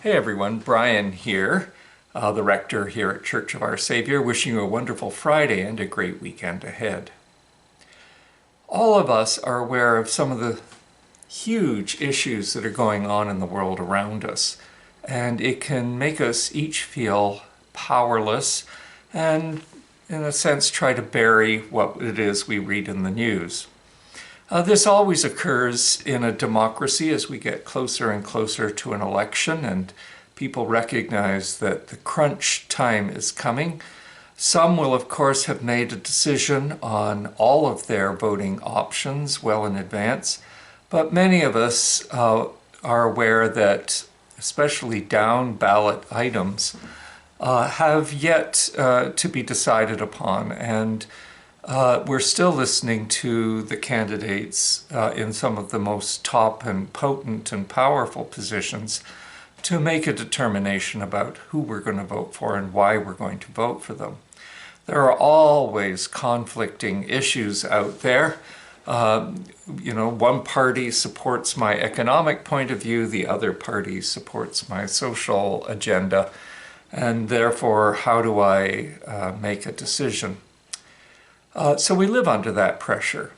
Hey everyone, Brian here, the rector here at Church of Our Savior, wishing you a wonderful Friday and a great weekend ahead. All of us are aware of some of the huge issues that are going on in the world around us, and it can make us each feel powerless and, in a sense, try to bury what it is we read in the news. This always occurs in a democracy as we get closer and closer to an election and people recognize that the crunch time is coming. Some will, of course, have made a decision on all of their voting options well in advance, but many of us are aware that especially down ballot items have yet to be decided upon, and we're still listening to the candidates in some of the most top and potent and powerful positions to make a determination about who we're going to vote for and why we're going to vote for them. There are always conflicting issues out there. One party supports my economic point of view, the other party supports my social agenda, and therefore, how do I make a decision? So we live under that pressure.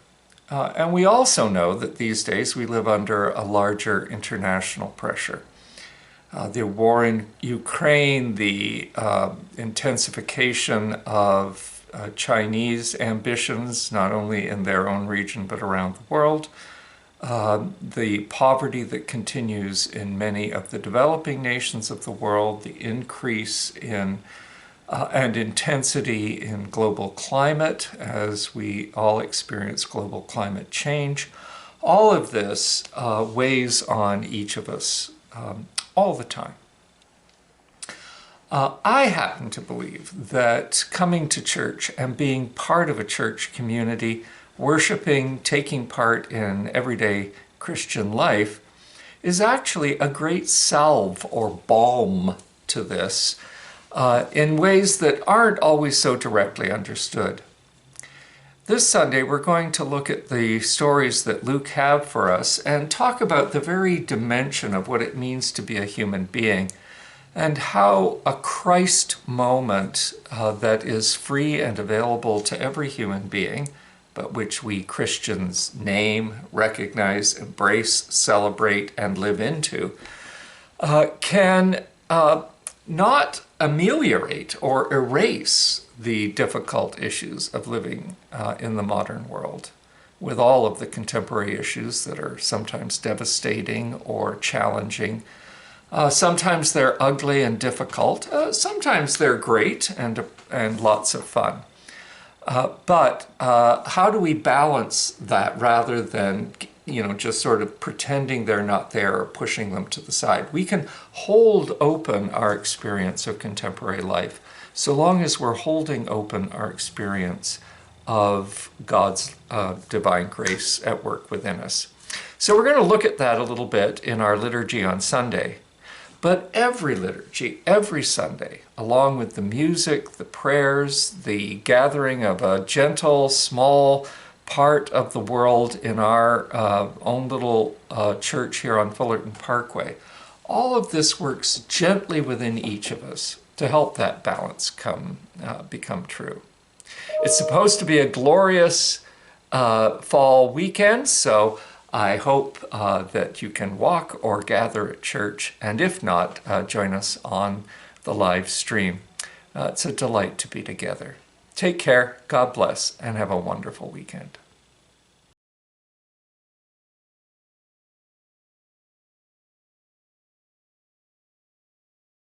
And we also know that these days we live under a larger international pressure. The war in Ukraine, the intensification of Chinese ambitions, not only in their own region but around the world, the poverty that continues in many of the developing nations of the world, the increase in and intensity in global climate as we all experience global climate change. All of this weighs on each of us all the time. I happen to believe that coming to church and being part of a church community, worshiping, taking part in everyday Christian life is actually a great salve or balm to this in ways that aren't always so directly understood. This Sunday, we're going to look at the stories that Luke have for us and talk about the very dimension of what it means to be a human being and how a Christ moment that is free and available to every human being, but which we Christians name, recognize, embrace, celebrate, and live into, can not ameliorate or erase the difficult issues of living in the modern world, with all of the contemporary issues that are sometimes devastating or challenging. Sometimes they're ugly and difficult. Sometimes they're great and lots of fun. But how do we balance that rather than just sort of pretending they're not there or pushing them to the side? We can hold open our experience of contemporary life so long as we're holding open our experience of God's divine grace at work within us. So we're going to look at that a little bit in our liturgy on Sunday. But every liturgy, every Sunday, along with the music, the prayers, the gathering of a gentle, small part of the world in our own little church here on Fullerton Parkway, all of this works gently within each of us to help that balance become true. It's supposed to be a glorious fall weekend, so I hope that you can walk or gather at church, and if not, join us on the live stream. It's a delight to be together. Take care, God bless, and have a wonderful weekend.